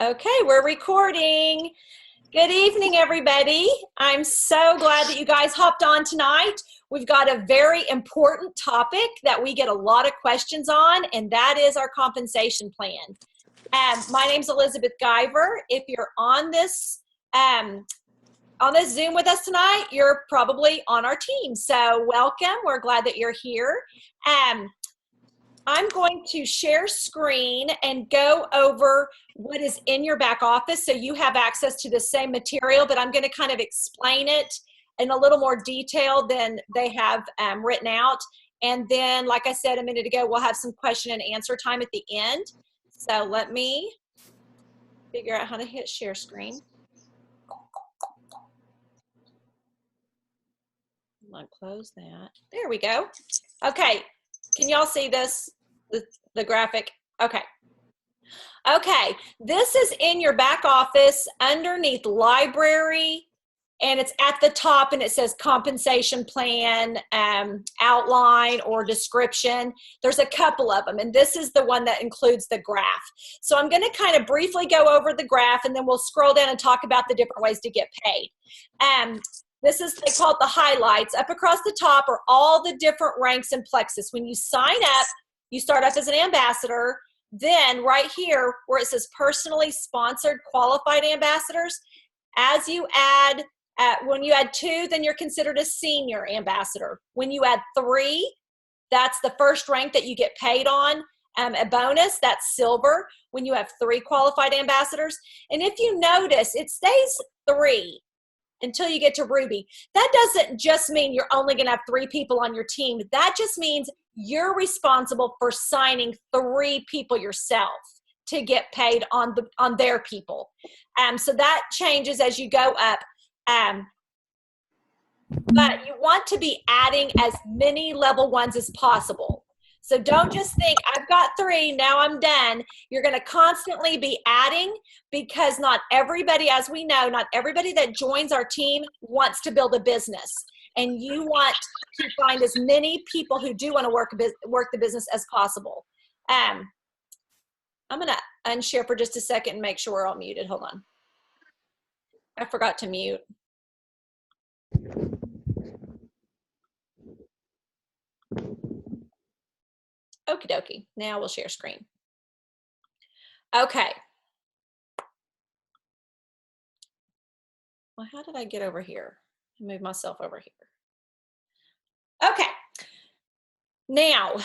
Okay, we're recording. Good evening, everybody. I'm so glad that you guys hopped on tonight. We've got a very important topic that we get a lot of questions on, and that is our compensation plan. My name's Elizabeth Guyver. If you're on this Zoom with us tonight, you're probably on our team. So welcome. We're glad that you're here. I'm going to share screen and go over what is in your back office so you have access to the same material, but I'm going to kind of explain it in a little more detail than they have written out. And then, like I said a minute ago, we'll have some question and answer time at the end. So let me figure out how to hit share screen. I'm going to close that. There we go. Okay. Can y'all see this, the graphic? Okay. Okay, this is in your back office underneath library, and it's at the top and it says compensation plan, outline or description. There's a couple of them, and this is the one that includes the graph. So I'm going to kind of briefly go over the graph, and then we'll scroll down and talk about the different ways to get paid. This is, they call it the highlights. Up across the top are all the different ranks in Plexus. When you sign up, you start off as an ambassador. Then right here where it says personally sponsored qualified ambassadors, as you add, when you add 2, then you're considered a senior ambassador. When you add 3, that's the first rank that you get paid on. A bonus, that's silver when you have 3 qualified ambassadors. And if you notice, it stays 3 until you get to Ruby. That doesn't just mean you're only going to have 3 people on your team. That just means you're responsible for signing 3 people yourself to get paid on their people. So that changes as you go up. But you want to be adding as many level 1s as possible. So don't just think, I've got 3, now I'm done. You're going to constantly be adding, because not everybody, as we know, not everybody that joins our team wants to build a business. And you want to find as many people who do want to work the business as possible. I'm going to unshare for just a second and make sure we're all muted. Hold on. I forgot to mute. Okie dokie. Now we'll share screen. Okay. Well, how did I get over here? Move myself over here. Okay. Now,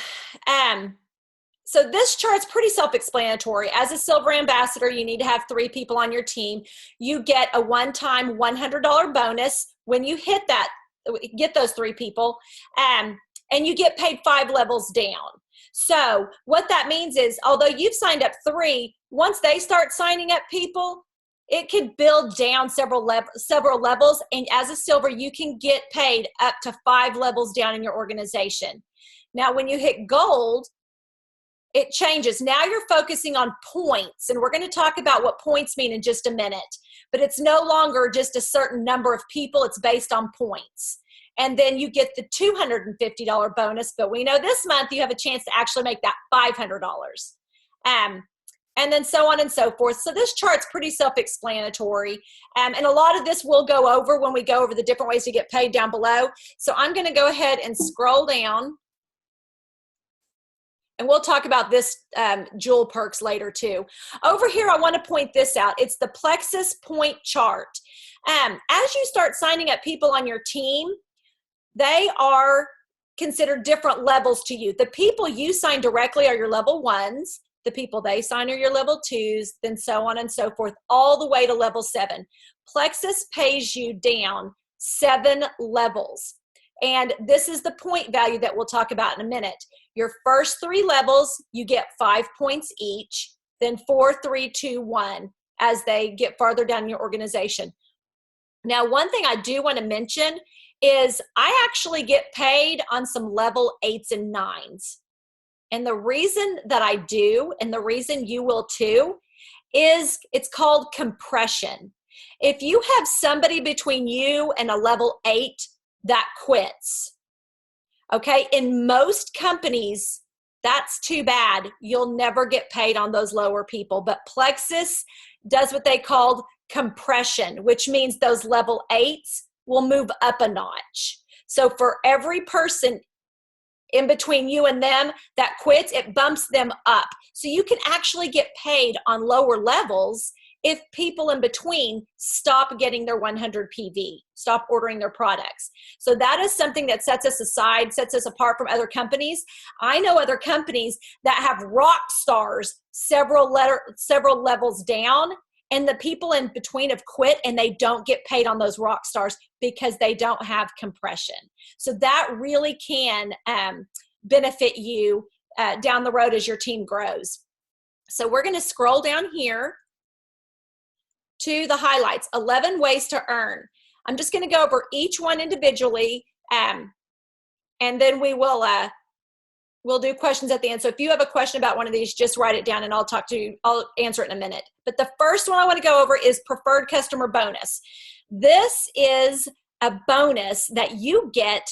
so this chart's pretty self-explanatory. As a silver ambassador, you need to have 3 people on your team. You get a one-time $100 bonus when you hit that, get those 3 people, and you get paid 5 levels down. So what that means is, although you've signed up 3, once they start signing up people, it could build down several levels. And as a silver, you can get paid up to 5 levels down in your organization. Now, when you hit gold, it changes. Now you're focusing on points, and we're going to talk about what points mean in just a minute. But it's no longer just a certain number of people. It's based on points. And then you get the $250 bonus, but we know this month you have a chance to actually make that $500. And then so on and so forth. So this chart's pretty self-explanatory. And a lot of this we'll go over when we go over the different ways to get paid down below. So I'm going to go ahead and scroll down. And we'll talk about this jewel perks later too. Over here, I want to point this out. It's the Plexus point chart. As you start signing up people on your team, they are considered different levels to you. The people you sign directly are your level 1s. The people they sign are your level 2s, then so on and so forth, all the way to level 7. Plexus pays you down 7 levels. And this is the point value that we'll talk about in a minute. Your first 3 levels, you get 5 points each, then 4, 3, 2, 1 as they get farther down in your organization. Now, one thing I do want to mention is I actually get paid on some level 8s and 9s. And the reason that I do, and the reason you will too, is it's called compression. If you have somebody between you and a level 8 that quits, okay, in most companies, that's too bad. You'll never get paid on those lower people. But Plexus does what they called compression, which means those level 8s will move up a notch. So for every person in between you and them that quits, it bumps them up. So you can actually get paid on lower levels if people in between stop getting their 100 PV, stop ordering their products. So that is something that sets us aside, sets us apart from other companies. I know other companies that have rock stars several levels down, and the people in between have quit and they don't get paid on those rock stars because they don't have compression. So that really can benefit you down the road as your team grows. So we're going to scroll down here to the highlights, 11 ways to earn. I'm just going to go over each one individually, and then we'll do questions at the end. So if you have a question about one of these, just write it down and I'll answer it in a minute. But the first one I want to go over is preferred customer bonus. This is a bonus that you get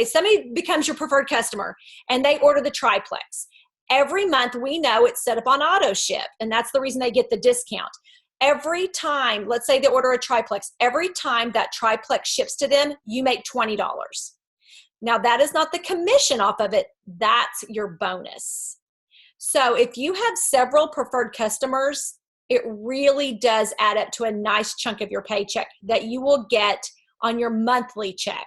somebody becomes your preferred customer and they order the triplex. Every month we know it's set up on auto ship, and that's the reason they get the discount. Every time, let's say they order a triplex, every time that triplex ships to them, you make $20. Now that is not the commission off of it, that's your bonus. So if you have several preferred customers, it really does add up to a nice chunk of your paycheck that you will get on your monthly check.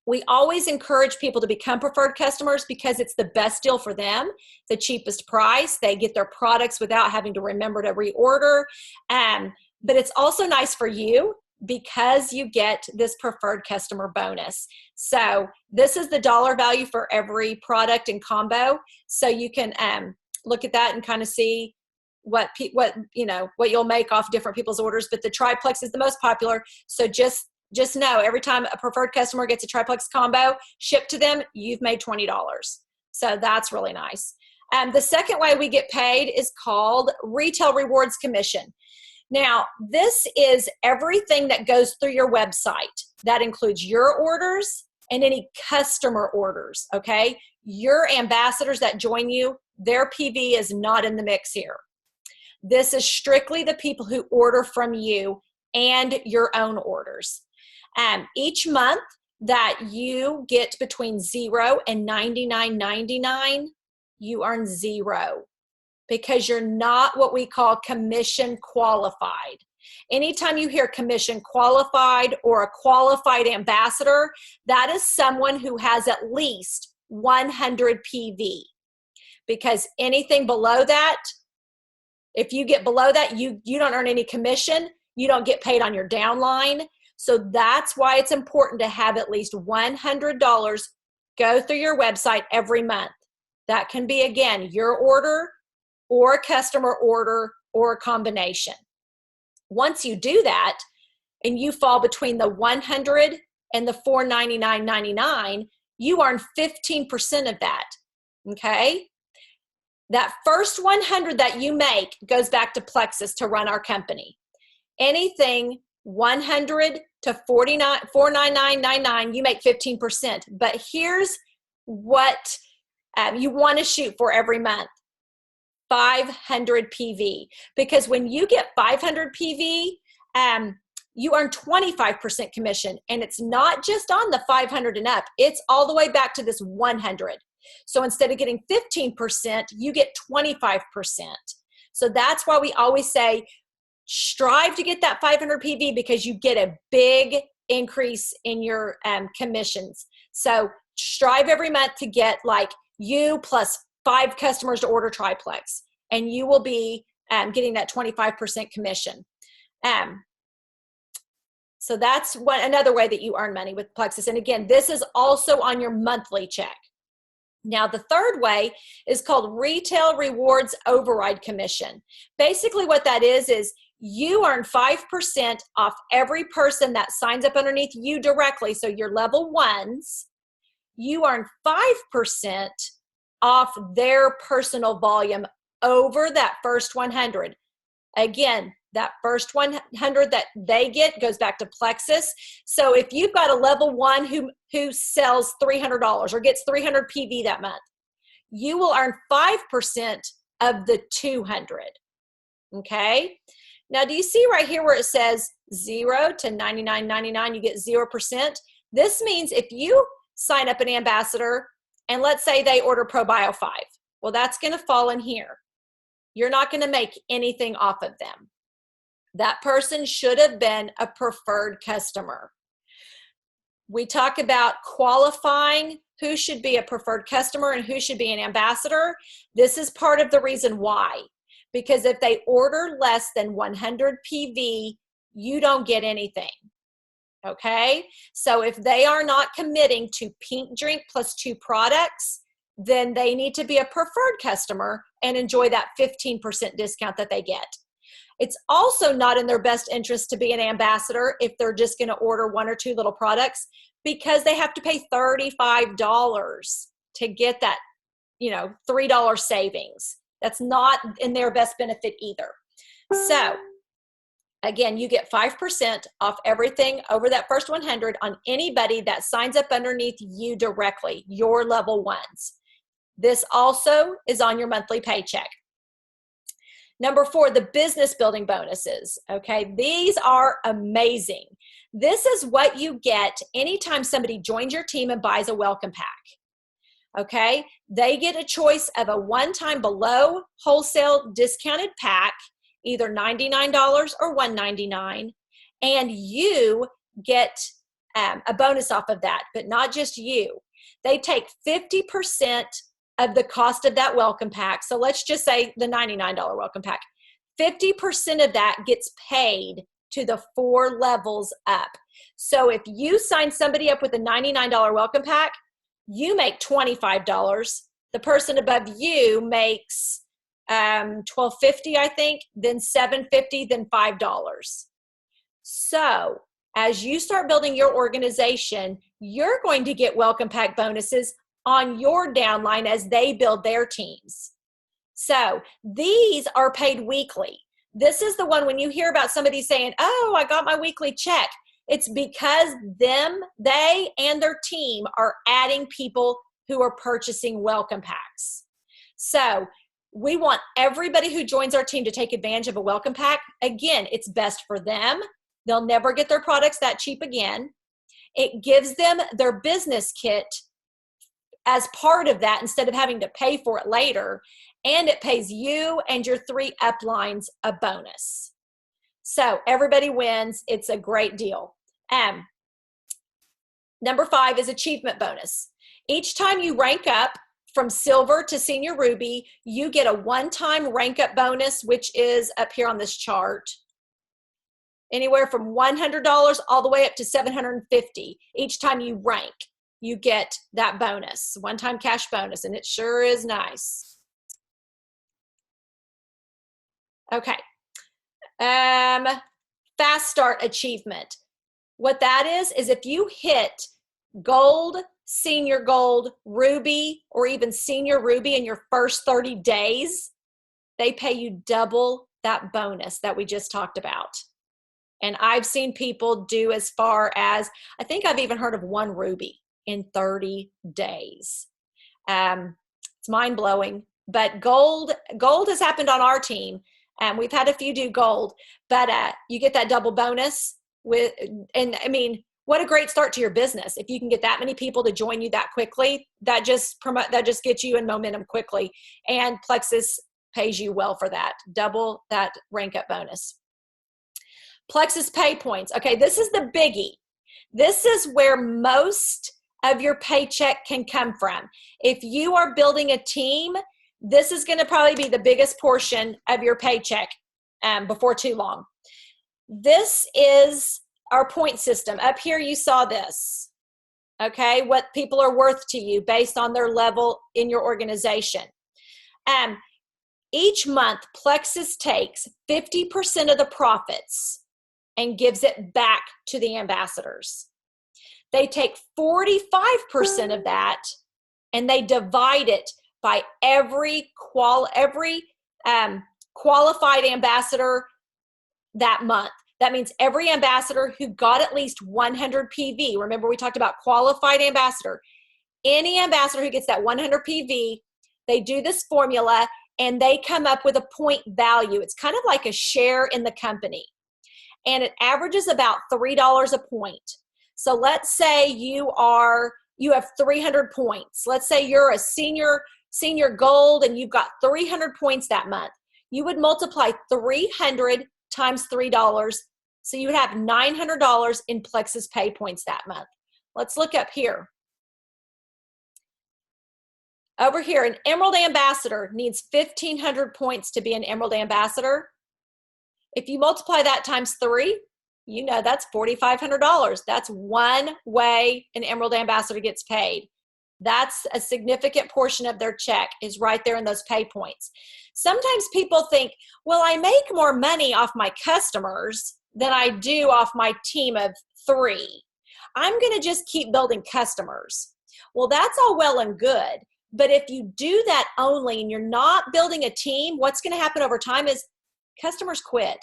We always encourage people to become preferred customers because it's the best deal for them, the cheapest price. They get their products without having to remember to reorder. But it's also nice for you because you get this preferred customer bonus. So this is the dollar value for every product and combo. So you can look at that and kind of see what you'll make off different people's orders. But the triplex is the most popular. So just know every time a preferred customer gets a triplex combo shipped to them, you've made $20. So that's really nice. The second way we get paid is called retail rewards commission. Now, this is everything that goes through your website. That includes your orders and any customer orders, okay? Your ambassadors that join you, their PV is not in the mix here. This is strictly the people who order from you and your own orders. Each month that you get between 0 and $99.99, you earn 0 because you're not what we call commission qualified. Anytime you hear commission qualified or a qualified ambassador, that is someone who has at least 100 PV. Because anything below that, if you get below that, you don't earn any commission. You don't get paid on your downline. So that's why it's important to have at least $100 go through your website every month. That can be, again, your order or a customer order or a combination. Once you do that and you fall between the 100 and the $499.99, you earn 15% of that, okay? That first 100 that you make goes back to Plexus to run our company. Anything 100 to $499.99, you make 15%. But here's what you want to shoot for every month: 500 PV. Because when you get 500 PV, you earn 25% commission, and it's not just on the 500 and up; it's all the way back to this 100. So instead of getting 15%, you get 25%. So that's why we always say, strive to get that 500 PV because you get a big increase in your commissions. So strive every month to get like you plus 5 customers to order triplex, and you will be getting that 25% commission. So that's another way that you earn money with Plexus. And again, this is also on your monthly check. Now, the third way is called retail rewards override commission. Basically what that is you earn 5% off every person that signs up underneath you directly. So your level ones, you earn 5% off their personal volume over that first 100. Again, That first 100 that they get goes back to Plexus. So if you've got a level 1 who sells $300 or gets 300 PV that month, you will earn 5% of the 200. Okay. Now, do you see right here where it says 0 to $99.99, you get 0%? This means if you sign up an ambassador and let's say they order ProBio 5, well, that's going to fall in here. You're not going to make anything off of them. That person should have been a preferred customer. We talk about qualifying who should be a preferred customer and who should be an ambassador. This is part of the reason why. Because if they order less than 100 PV, you don't get anything. Okay? So if they are not committing to Pink Drink plus 2 products, then they need to be a preferred customer and enjoy that 15% discount that they get. It's also not in their best interest to be an ambassador if they're just going to order 1 or 2 little products, because they have to pay $35 to get that, $3 savings. That's not in their best benefit either. So again, you get 5% off everything over that first 100 on anybody that signs up underneath you directly, your level 1s. This also is on your monthly paycheck. Number 4, the business building bonuses. Okay, these are amazing. This is what you get anytime somebody joins your team and buys a welcome pack. Okay, they get a choice of a one-time below wholesale discounted pack, either $99 or $199, and you get a bonus off of that, but not just you. They take 50% of the cost of that welcome pack. So let's just say the $99 welcome pack. 50% of that gets paid to the 4 levels up. So if you sign somebody up with a $99 welcome pack, you make $25. The person above you makes $12.50, I think, then $7.50, then $5. So as you start building your organization, you're going to get welcome pack bonuses on your downline as they build their teams. So these are paid weekly. This is the one when you hear about somebody saying, oh, I got my weekly check. It's because they and their team are adding people who are purchasing welcome packs. So we want everybody who joins our team to take advantage of a welcome pack. Again, it's best for them. They'll never get their products that cheap again. It gives them their business kit as part of that instead of having to pay for it later. And it pays you and your 3 uplines a bonus. So everybody wins. It's a great deal. Number 5 is achievement bonus. Each time you rank up from silver to senior ruby, you get a one-time rank up bonus, which is up here on this chart. Anywhere from $100 all the way up to $750. Each time you rank, you get that bonus, one-time cash bonus, and it sure is nice. Okay. Fast Start achievement. What that is if you hit gold, senior gold, ruby, or even senior ruby in your first 30 days, they pay you double that bonus that we just talked about. And I've seen people do as far as, I think I've even heard of 1 ruby in 30 days. It's mind-blowing, but gold has happened on our team. We've had a few do gold, but you get that double bonus and I mean, what a great start to your business. If you can get that many people to join you that quickly, that just gets you in momentum quickly. And Plexus pays you well for that. Double that rank up bonus. Plexus pay points. Okay, this is the biggie. This is where most of your paycheck can come from. If you are building a team, this is going to probably be the biggest portion of your paycheck before too long. This is our point system. Up here you saw this, okay, what people are worth to you based on their level in your organization. Each month, Plexus takes 50% of the profits and gives it back to the ambassadors. They take 45% of that and they divide it by every qualified ambassador that month. That means every ambassador who got at least 100 PV. Remember, we talked about qualified ambassador. Any ambassador who gets that 100 PV, they do this formula and they come up with a point value. It's kind of like a share in the company. And it averages about $3 a point. So let's say you have 300 points. Let's say you're a senior gold and you've got 300 points that month. You would multiply 300 times $3. So you would have $900 in Plexus Pay points that month. Let's look up here. Over here, an Emerald Ambassador needs 1,500 points to be an Emerald Ambassador. If you multiply that times 3, you know that's $4,500. That's one way an Emerald Ambassador gets paid. That's a significant portion of their check is right there in those pay points. Sometimes people think, well, I make more money off my customers than I do off my team of 3. I'm going to just keep building customers. Well, that's all well and good. But if you do that only and you're not building a team, what's going to happen over time is customers quit.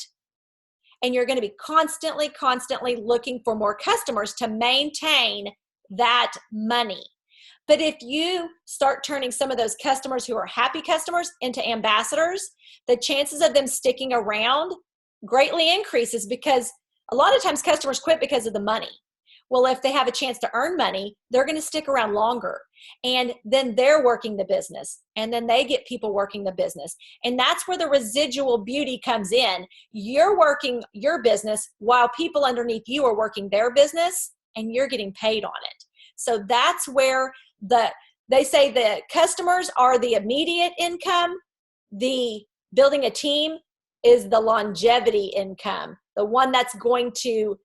And you're going to be constantly looking for more customers to maintain that money. But if you start turning some of those customers who are happy customers into ambassadors, the chances of them sticking around greatly increases, because a lot of times customers quit because of the money. Well, if they have a chance to earn money, they're going to stick around longer. And then they're working the business. And then they get people working the business. And that's where the residual beauty comes in. You're working your business while people underneath you are working their business, and you're getting paid on it. So that's where they say the customers are the immediate income. The building a team is the longevity income, the one that's going to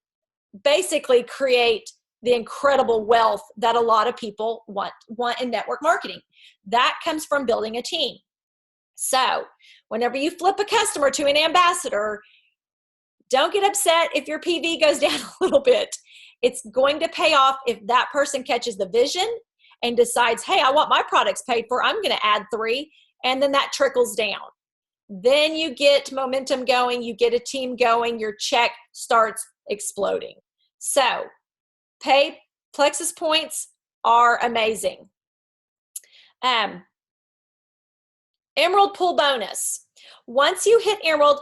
basically create the incredible wealth that a lot of people want in network marketing. That comes from building a team. So whenever you flip a customer to an ambassador, don't get upset if your PV goes down a little bit. It's going to pay off if that person catches the vision and decides, hey, I want my products paid for, I'm going to add 3, and then that trickles down. Then you get momentum going, you get a team going, your check starts exploding. So Plexus points are amazing. Emerald Pool Bonus. Once you hit Emerald,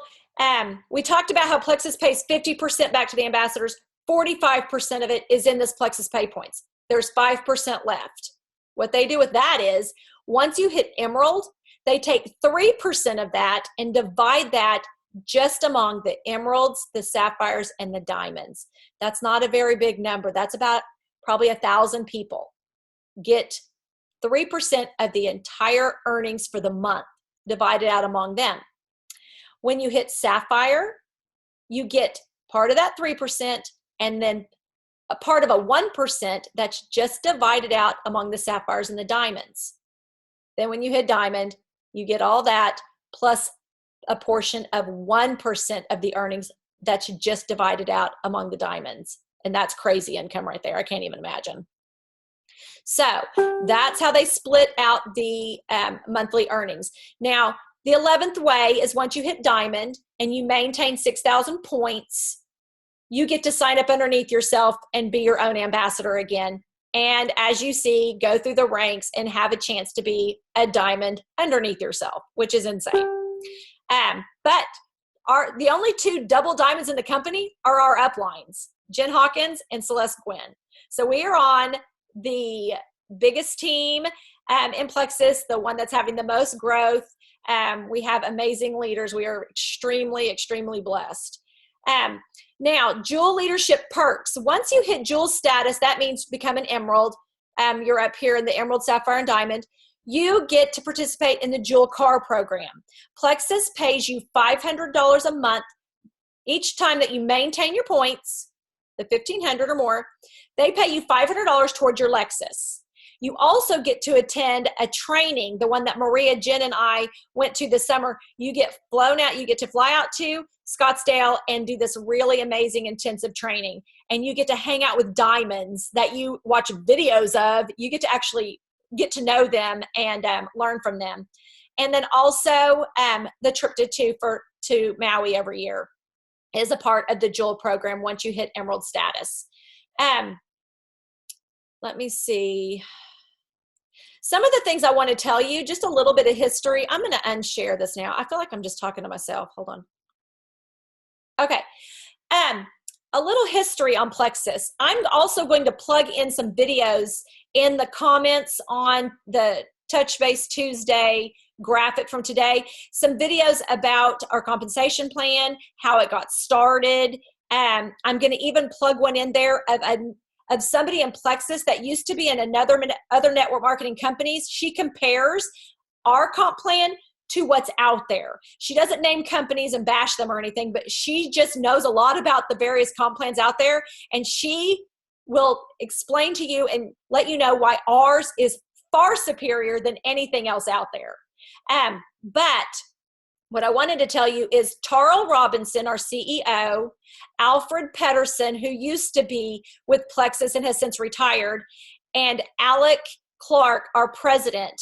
we talked about how Plexus pays 50% back to the ambassadors. 45% of it is in this Plexus Pay points. There's 5% left. What they do with that is, once you hit Emerald, they take 3% of that and divide that just among the emeralds, the sapphires, and the diamonds. That's not a very big number. That's about probably 1,000 people get 3% of the entire earnings for the month divided out among them. When you hit sapphire, you get part of that 3% and then a part of a 1% that's just divided out among the sapphires and the diamonds. Then when you hit diamond, you get all that plus a portion of 1% of the earnings that's just divided out among the diamonds. And that's crazy income right there. I can't even imagine. So that's how they split out the monthly earnings. Now, the 11th way is once you hit diamond and you maintain 6,000 points, you get to sign up underneath yourself and be your own ambassador again. And as you see, go through the ranks and have a chance to be a diamond underneath yourself, which is insane. But the only 2 double diamonds in the company are our uplines, Jen Hawkins and Celeste Gwynn. So we are on the biggest team in Plexus, the one that's having the most growth. We have amazing leaders. We are extremely, extremely blessed. Now, Jewel Leadership Perks. Once you hit Jewel status, that means become an Emerald. You're up here in the Emerald, Sapphire, and Diamond. You get to participate in the Jewel Car program. Plexus pays you $500 a month each time that you maintain your points, the 1,500 or more. They pay you $500 towards your Lexus. You also get to attend a training, the one that Maria, Jen, and I went to this summer. You get flown out, you get to fly out to Scottsdale and do this really amazing intensive training. And you get to hang out with diamonds that you watch videos of. You get to actually get to know them and learn from them. And then also the trip to Maui every year. is a part of the Jewel program once you hit Emerald status. Let me see. Some of the things I want to tell you, just a little bit of history. I'm going to unshare this now. I feel like I'm just talking to myself. Hold on. Okay. A little history on Plexus. I'm also going to plug in some videos in the comments on the Touch Base Tuesday graphic from today. Some videos about our compensation plan, how it got started. I'm going to even plug one in there of somebody in Plexus that used to be in other network marketing companies. She compares our comp plan to what's out there. She doesn't name companies and bash them or anything, but she just knows a lot about the various comp plans out there, and she will explain to you and let you know why ours is far superior than anything else out there. But what I wanted to tell you is Tarl Robinson, our CEO, Alfred Pedersen, who used to be with Plexus and has since retired, and Alec Clark, our president,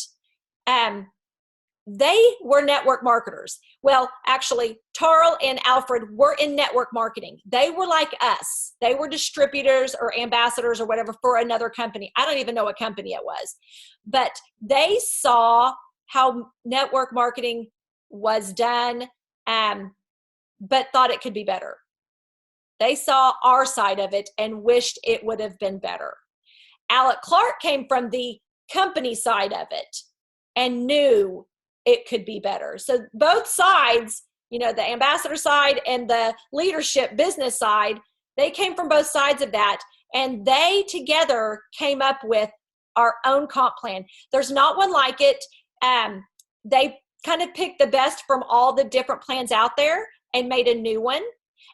they were network marketers. Well, actually, Tarl and Alfred were in network marketing. They were like us. They were distributors or ambassadors or whatever for another company. I don't even know what company it was. But they saw how network marketing was done, but thought it could be better. They saw our side of it and wished it would have been better. Alec Clark came from the company side of it and knew it could be better. So both sides, you know, the ambassador side and the leadership business side, they came from both sides of that, and they together came up with our own comp plan. There's not one like it. They kind of picked the best from all the different plans out there and made a new one.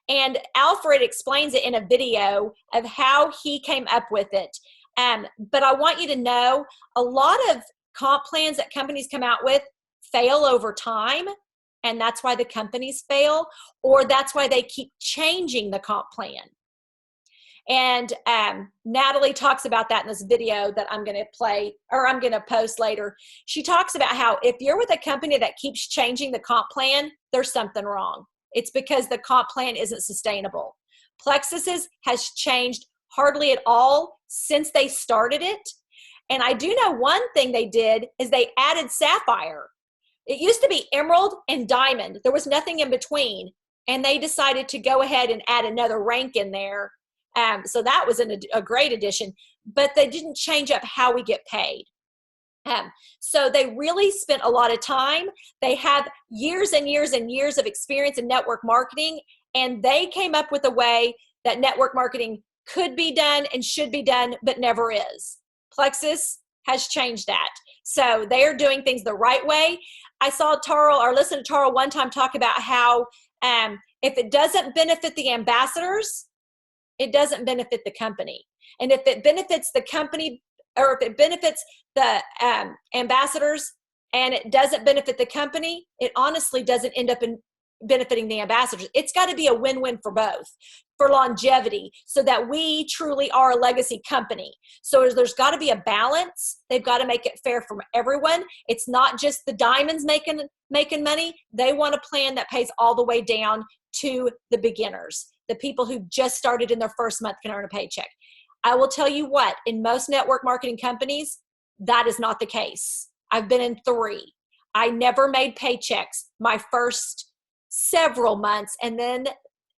And Alfred explains it in a video of how he came up with it. But I want you to know, a lot of comp plans that companies come out with fail over time, and that's why the companies fail, or that's why they keep changing the comp plan. And Natalie talks about that in this video that I'm going to play, or I'm going to post later. She talks about how if you're with a company that keeps changing the comp plan, there's something wrong. It's because the comp plan isn't sustainable. Plexus's has changed hardly at all since they started it. And I do know one thing they did is they added Sapphire. It used to be Emerald and Diamond. There was nothing in between. And they decided to go ahead and add another rank in there. So that was a great addition. But they didn't change up how we get paid. So they really spent a lot of time. They have years and years and years of experience in network marketing. And they came up with a way that network marketing could be done and should be done, but never is. Plexus has changed that. So they are doing things the right way. I saw Tarl, or listened to Tarl one time talk about how if it doesn't benefit the ambassadors, it doesn't benefit the company. And if it benefits the company, or if it benefits the ambassadors and it doesn't benefit the company, it honestly doesn't end up in benefiting the ambassadors. It's got to be a win-win for both, for longevity, so that we truly are a legacy company. So there's got to be a balance. They've got to make it fair for everyone. It's not just the diamonds making money. They want a plan that pays all the way down to the beginners. The people who just started in their first month can earn a paycheck. I will tell you what, in most network marketing companies, that is not the case. I've been in 3. I never made paychecks my first several months, and then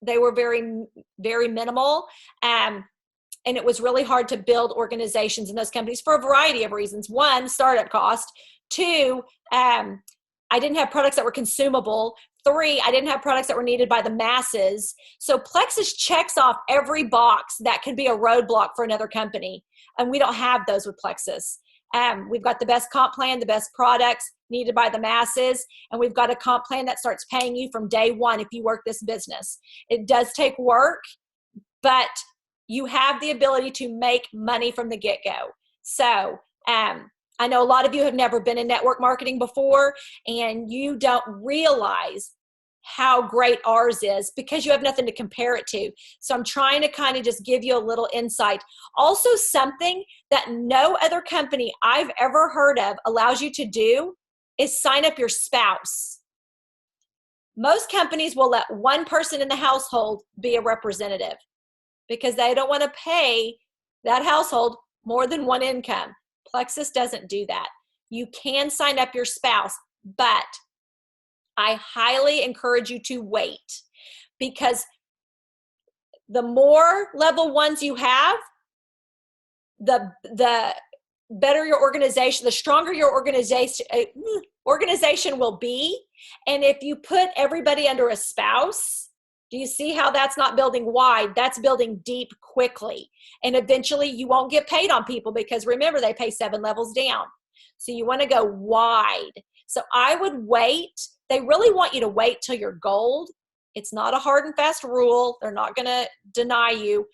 they were very, very minimal. And it was really hard to build organizations in those companies for a variety of reasons. 1, startup cost. 2, I didn't have products that were consumable. 3, I didn't have products that were needed by the masses. So Plexus checks off every box that can be a roadblock for another company. And we don't have those with Plexus. We've got the best comp plan, the best products needed by the masses, and we've got a comp plan that starts paying you from day one if you work this business. It does take work, but you have the ability to make money from the get-go. So I know a lot of you have never been in network marketing before, and you don't realize how great ours is because you have nothing to compare it to. So I'm trying to kind of just give you a little insight. Also, something that no other company I've ever heard of allows you to do is sign up your spouse. Most companies will let one person in the household be a representative because they don't want to pay that household more than one income. Plexus doesn't do that. You can sign up your spouse, but I highly encourage you to wait, because the more level ones you have, the better your organization, the stronger your organization will be. And if you put everybody under a spouse, do you see how that's not building wide? That's building deep quickly. And eventually you won't get paid on people, because remember, they pay 7 levels down. So you want to go wide. So I would wait. They really want you to wait till you're gold. It's not a hard and fast rule. They're not going to deny you.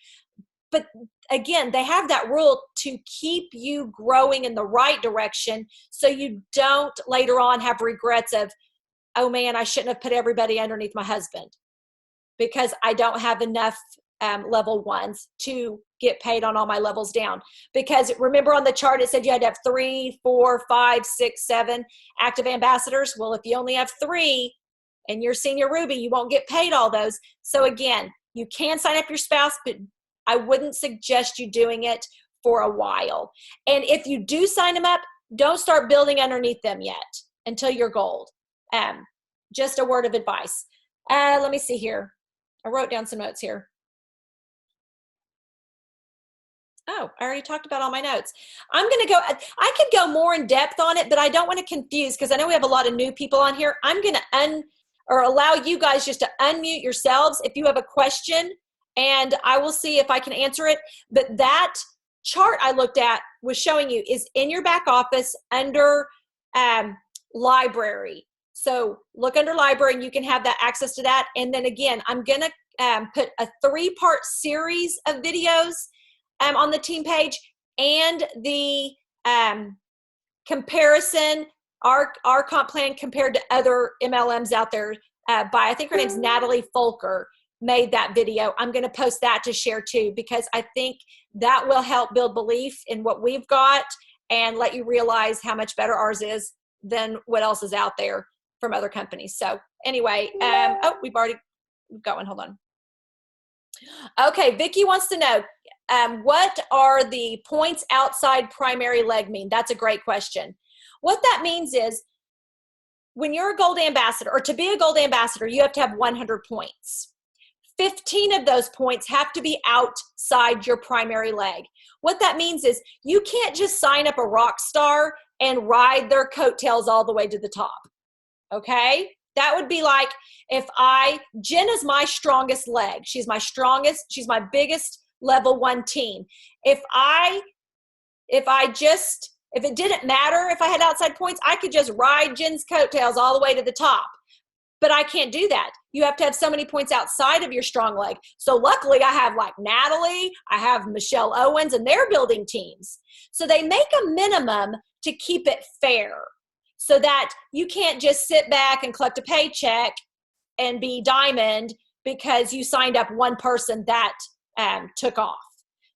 But again, they have that rule to keep you growing in the right direction, so you don't later on have regrets of, oh man, I shouldn't have put everybody underneath my husband because I don't have enough level ones to get paid on all my levels down. Because remember on the chart, it said you had to have 3, 4, 5, 6, 7 active ambassadors. Well, if you only have 3 and you're senior Ruby, you won't get paid all those. So again, you can sign up your spouse, but I wouldn't suggest you doing it for a while. And if you do sign them up, don't start building underneath them yet until you're gold. Just a word of advice. Let me see here. I wrote down some notes here. Oh, I already talked about all my notes. I'm going to go, I could go more in depth on it, but I don't want to confuse, because I know we have a lot of new people on here. I'm going to allow you guys just to unmute yourselves if you have a question, and I will see if I can answer it. But that chart I looked at was showing you is in your back office under library. So look under library and you can have that access to that. And then again, I'm going to put a 3-part series of videos on the team page, and the comparison, our comp plan compared to other MLMs out there by, I think her name's Natalie Folker, made that video. I'm going to post that to share too, because I think that will help build belief in what we've got and let you realize how much better ours is than what else is out there from other companies. So anyway, oh, we've got one. Hold on. Okay, Vicki wants to know, what are the points outside primary leg mean? That's a great question. What that means is, when you're a gold ambassador, or to be a gold ambassador, you have to have 100 points. 15 of those points have to be outside your primary leg. What that means is you can't just sign up a rock star and ride their coattails all the way to the top. Okay? That would be like if Jen is my strongest leg. She's my strongest, she's my biggest level 1 team. If it didn't matter if I had outside points, I could just ride Jen's coattails all the way to the top. But I can't do that. You have to have so many points outside of your strong leg. So luckily I have like Natalie, I have Michelle Owens, and they're building teams. So they make a minimum to keep it fair, so that you can't just sit back and collect a paycheck and be diamond because you signed up one person that took off.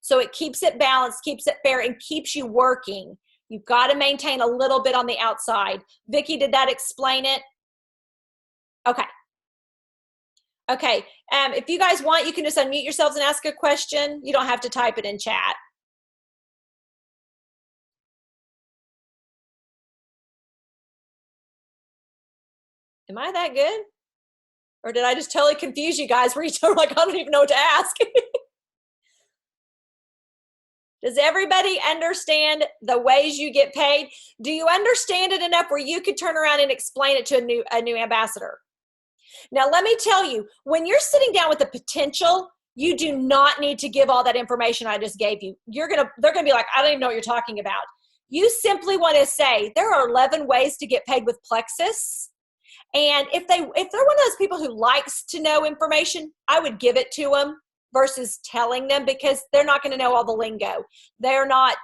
So it keeps it balanced, keeps it fair, and keeps you working. You've got to maintain a little bit on the outside. Vicki, did that explain it? Okay. Okay. If you guys want, you can just unmute yourselves and ask a question. You don't have to type it in chat. Am I that good? Or did I just totally confuse you guys where you're like, I don't even know what to ask? Does everybody understand the ways you get paid? Do you understand it enough where you could turn around and explain it to a new ambassador? Now, let me tell you, when you're sitting down with the potential, you do not need to give all that information I just gave you. They're going to be like, I don't even know what you're talking about. You simply want to say, there are 11 ways to get paid with Plexus. And if they're one of those people who likes to know information, I would give it to them versus telling them, because they're not going to know all the lingo. They're not,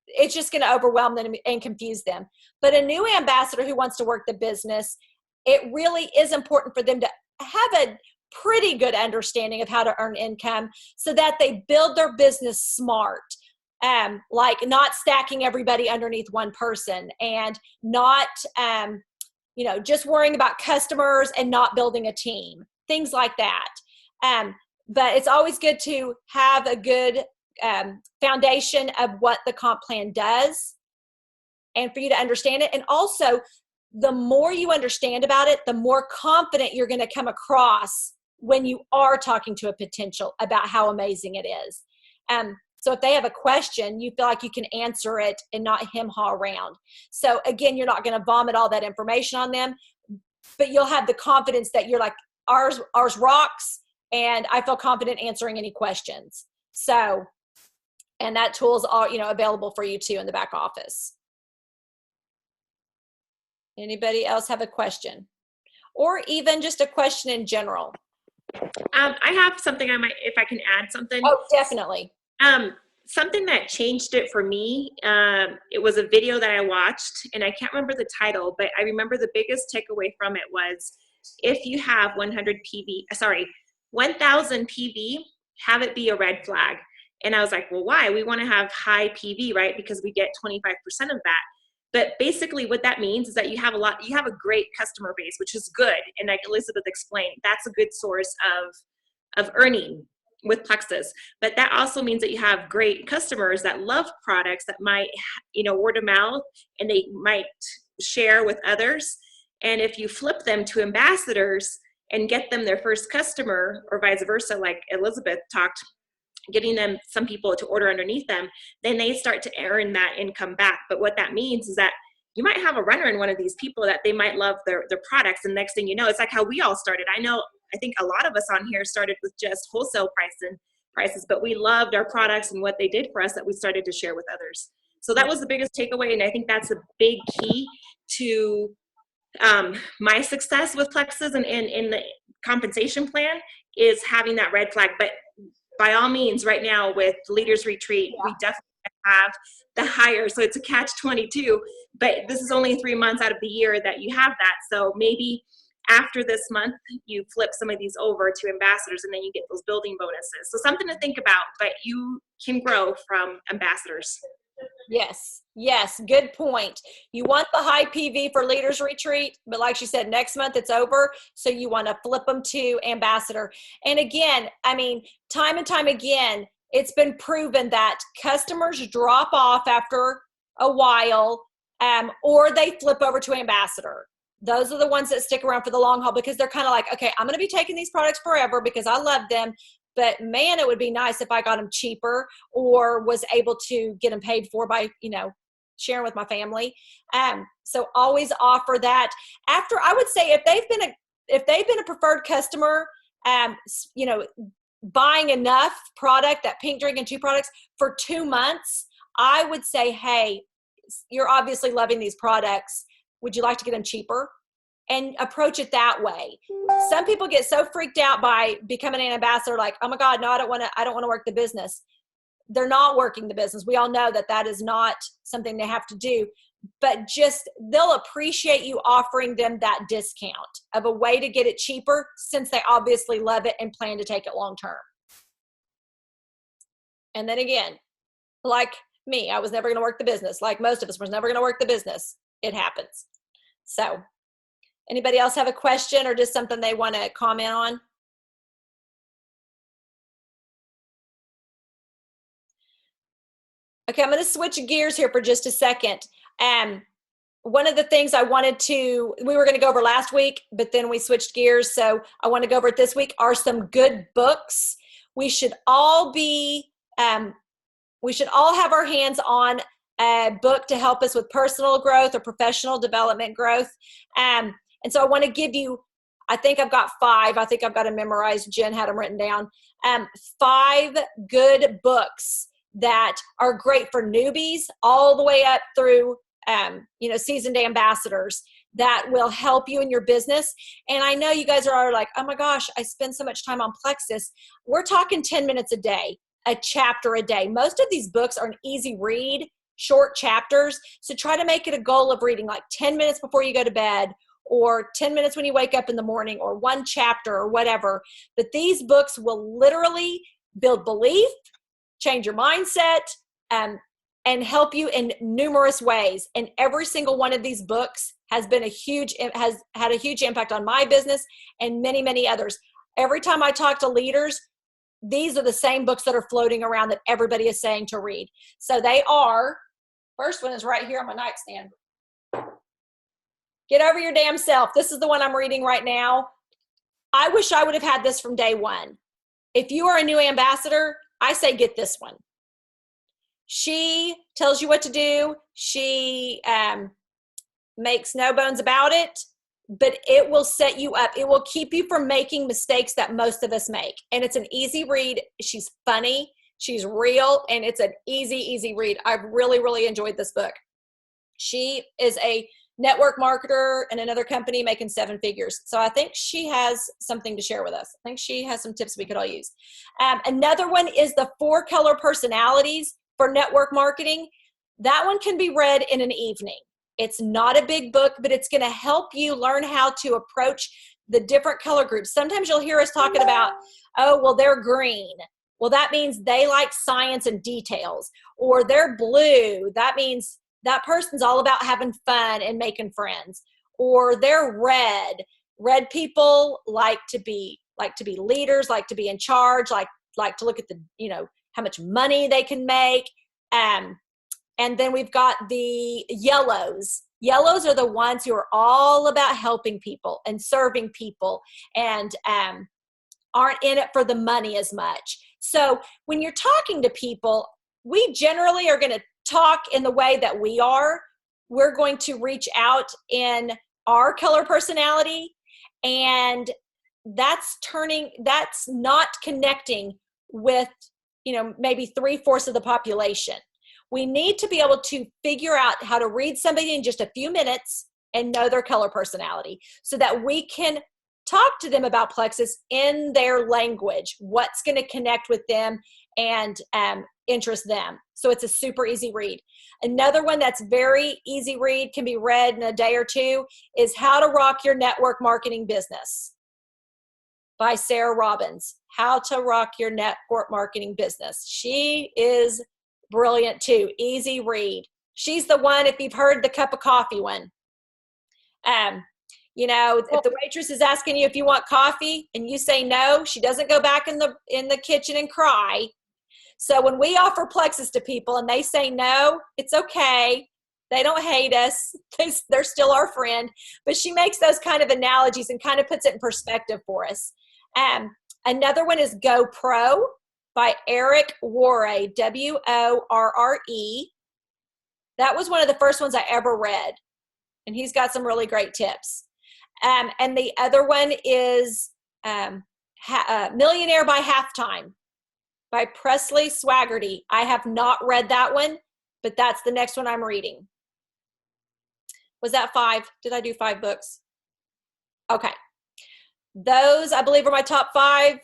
it's just going to overwhelm them and confuse them. But a new ambassador who wants to work the business, it really is important for them to have a pretty good understanding of how to earn income so that they build their business smart. Like not stacking everybody underneath one person, and not just worrying about customers and not building a team, things like that. But it's always good to have a good foundation of what the comp plan does and for you to understand it. And also, the more you understand about it, the more confident you're going to come across when you are talking to a potential about how amazing it is. So if they have a question, you feel like you can answer it and not hem-haw around. So again, you're not going to vomit all that information on them, but you'll have the confidence that you're like, ours rocks, and I feel confident answering any questions. So, and that tool's all, available for you too in the back office. Anybody else have a question? Or even just a question in general? I have something if I can add something. Oh, definitely. Something that changed it for me, it was a video that I watched, and I can't remember the title, but I remember the biggest takeaway from it was, if you have 1000 PV, have it be a red flag. And I was like, well, why? We want to have high PV, right? Because we get 25% of that. But basically what that means is that you have a great customer base, which is good. And like Elizabeth explained, that's a good source of earning with Plexus. But that also means that you have great customers that love products that might, word of mouth, and they might share with others. And if you flip them to ambassadors and get them their first customer, or vice versa, like Elizabeth talked, getting them some people to order underneath them, then they start to earn that income back. But what that means is that you might have a runner in one of these people that they might love their products, and next thing you know, it's like how we all started. I think a lot of us on here started with just wholesale prices, but we loved our products and what they did for us that we started to share with others. So that was the biggest takeaway, and I think that's a big key to my success with Plexus and in the compensation plan, is having that red flag. But by all means, right now with Leaders Retreat, we definitely have the higher, so it's a catch-22, but this is only 3 months out of the year that you have that. So maybe after this month, you flip some of these over to ambassadors, and then you get those building bonuses. So something to think about, but you can grow from ambassadors. Yes, good point. You want the high PV for Leaders Retreat, but like she said, next month it's over, so you want to flip them to ambassador. And again, time and time again, it's been proven that customers drop off after a while, or they flip over to ambassador. Those are the ones that stick around for the long haul, because they're kind of like, okay, I'm going to be taking these products forever because I love them. But man, it would be nice if I got them cheaper or was able to get them paid for by, sharing with my family. So always offer that. After, I would say, if they've been a preferred customer, buying enough product, that Pink Drink and 2 products for 2 months, I would say, hey, you're obviously loving these products. Would you like to get them cheaper? And approach it that way. Some people get so freaked out by becoming an ambassador, like, oh my God, no, I don't want to work the business. They're not working the business. We all know that is not something they have to do, but just, they'll appreciate you offering them that discount of a way to get it cheaper, since they obviously love it and plan to take it long term. And then again, like me, I was never going to work the business. Like most of us was never going to work the business. It happens. So anybody else have a question or just something they want to comment on? Okay, I'm going to switch gears here for just a second. One of the things we were going to go over last week, but then we switched gears, so I want to go over it this week, are some good books. We should all have our hands on a book to help us with personal growth or professional development growth. And so I want to give you, I think I've got 5. I think I've got them memorized. Jen had them written down. 5 good books that are great for newbies all the way up through, seasoned ambassadors, that will help you in your business. And I know you guys are like, oh my gosh, I spend so much time on Plexus. We're talking 10 minutes a day, a chapter a day. Most of these books are an easy read, short chapters. So try to make it a goal of reading like 10 minutes before you go to bed, or 10 minutes when you wake up in the morning, or 1 chapter or whatever. But these books will literally build belief, change your mindset, and help you in numerous ways. And every single one of these books has had a huge impact on my business and many, many others. Every time I talk to leaders, these are the same books that are floating around that everybody is saying to read. So they are, first one is right here on my nightstand. Get Over Your Damn Self. This is the one I'm reading right now. I wish I would have had this from day one. If you are a new ambassador, I say get this one. She tells you what to do. She makes no bones about it, but it will set you up. It will keep you from making mistakes that most of us make. And it's an easy read. She's funny. She's real. And it's an easy, easy read. I've really, really enjoyed this book. She is a network marketer in another company making 7 figures. So I think she has something to share with us. I think she has some tips we could all use. Another one is the 4 Color Personalities for Network Marketing. That one can be read in an evening. It's not a big book, but it's going to help you learn how to approach the different color groups. Sometimes you'll hear us talking about, oh, well, they're green. Well, that means they like science and details. Or they're blue. That means that person's all about having fun and making friends. Or they're red. Red people like to be leaders, like to be in charge, like to look at the, how much money they can make. And then we've got the yellows. Yellows are the ones who are all about helping people and serving people and aren't in it for the money as much. So when you're talking to people, we generally are going to talk in the way that we are. We're going to reach out in our color personality, and that's not connecting with, maybe 3/4 of the population. We need to be able to figure out how to read somebody in just a few minutes and know their color personality so that we can talk to them about Plexus in their language, what's going to connect with them and interest them. So it's a super easy read. Another one that's very easy read, can be read in a day or two, is How to Rock Your Network Marketing Business by Sarah Robbins. How to Rock Your Network Marketing Business. She is brilliant too. Easy read. She's the one, if you've heard the cup of coffee one. If the waitress is asking you if you want coffee and you say no, she doesn't go back in the kitchen and cry. So when we offer Plexus to people and they say no, it's okay. They don't hate us. They're still our friend. But she makes those kind of analogies and kind of puts it in perspective for us. Another one is Go Pro by Eric Worre, W-O-R-R-E. That was one of the first ones I ever read. And he's got some really great tips. And the other one is Millionaire by Halftime by Presley Swaggerty. I have not read that one, but that's the next one I'm reading. Was that 5? Did I do 5 books? Okay. Those, I believe, are my top 5.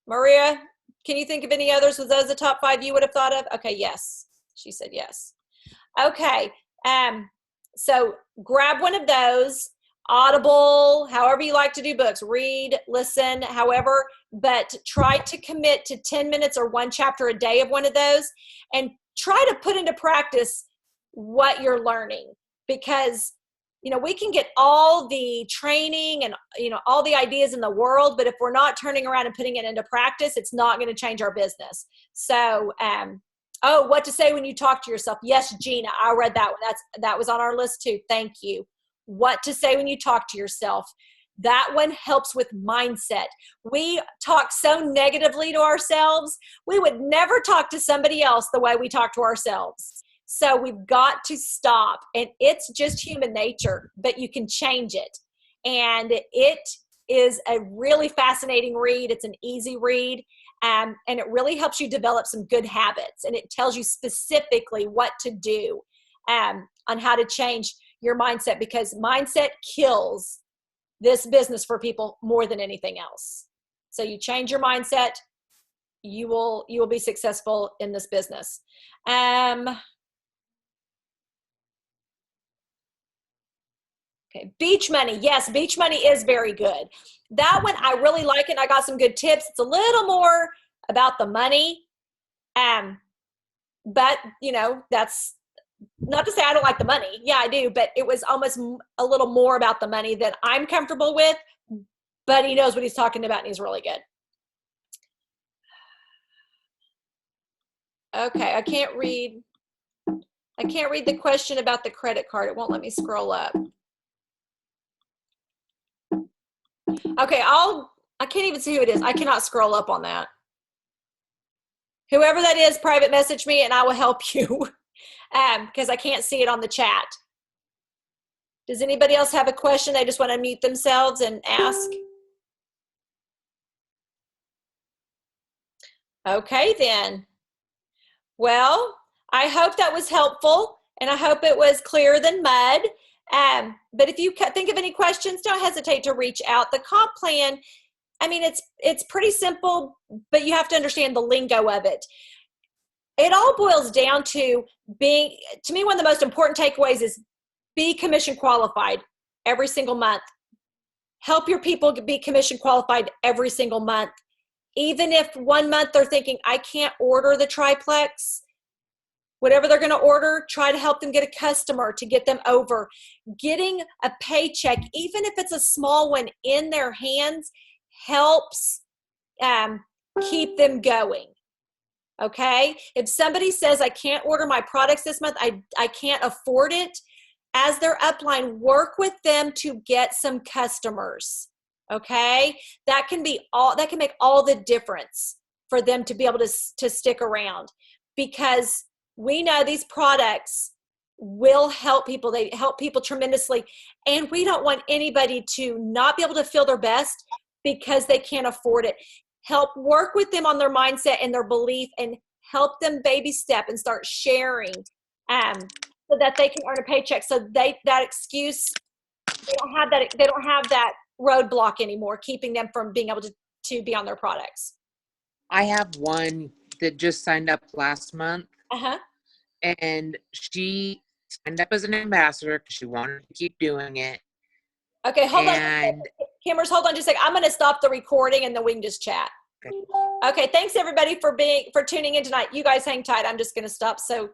Maria, can you think of any others? Was those the top 5 you would have thought of? Okay, yes. She said yes. Okay. So grab one of those. Audible, however you like to do books, read, listen, however, but try to commit to 10 minutes or 1 chapter a day of one of those and try to put into practice what you're learning, because we can get all the training and all the ideas in the world, but if we're not turning around and putting it into practice, it's not going to change our business. So what to say when you talk to yourself. Yes, Gina, I read that one. That was on our list too. Thank you. What to say when you talk to yourself. That one helps with mindset. We talk so negatively to ourselves. We would never talk to somebody else the way we talk to ourselves. So we've got to stop. And it's just human nature, but you can change it. And it is a really fascinating read. It's an easy read. And it really helps you develop some good habits. And it tells you specifically what to do on how to change your mindset, because mindset kills this business for people more than anything else. So you change your mindset, you will be successful in this business. Okay, Beach Money. Yes, Beach Money is very good. That one, I really like it. I got some good tips. It's a little more about the money. But, that's not to say I don't like the money. Yeah, I do, but it was almost a little more about the money that I'm comfortable with, but he knows what he's talking about and he's really good. Okay, I can't read the question about the credit card. It won't let me scroll up. Okay, I can't even see who it is. I cannot scroll up on that. Whoever that is, private message me and I will help you because I can't see it on the chat. Does anybody else have a question? They just want to mute themselves and ask. Okay, then. Well, I hope that was helpful and I hope it was clearer than mud. But if you think of any questions, don't hesitate to reach out. The comp plan, I mean, it's pretty simple, but you have to understand the lingo of it. It all boils down to being, to me, one of the most important takeaways is be commission qualified every single month. Help your people be commission qualified every single month. Even if 1 month they're thinking, I can't order the triplex, whatever they're going to order, try to help them get a customer to get them over. Getting a paycheck, even if it's a small one, in their hands helps keep them going. Okay? If somebody says, I can't order my products this month, I can't afford it, as their upline, work with them to get some customers. Okay? That can make all the difference for them to be able to stick around, because we know these products will help people. They help people tremendously. And we don't want anybody to not be able to feel their best because they can't afford it. Help work with them on their mindset and their belief, and help them baby step and start sharing so that they can earn a paycheck. So that excuse, they don't have that roadblock anymore, keeping them from being able to be on their products. I have one that just signed up last month. Uh-huh. And she signed up as an ambassador because she wanted to keep doing it. Okay, hold on. Kimmers, hold on just a second. I'm going to stop the recording and then we can just chat. Okay, thanks everybody for tuning in tonight. You guys hang tight. I'm just going to stop so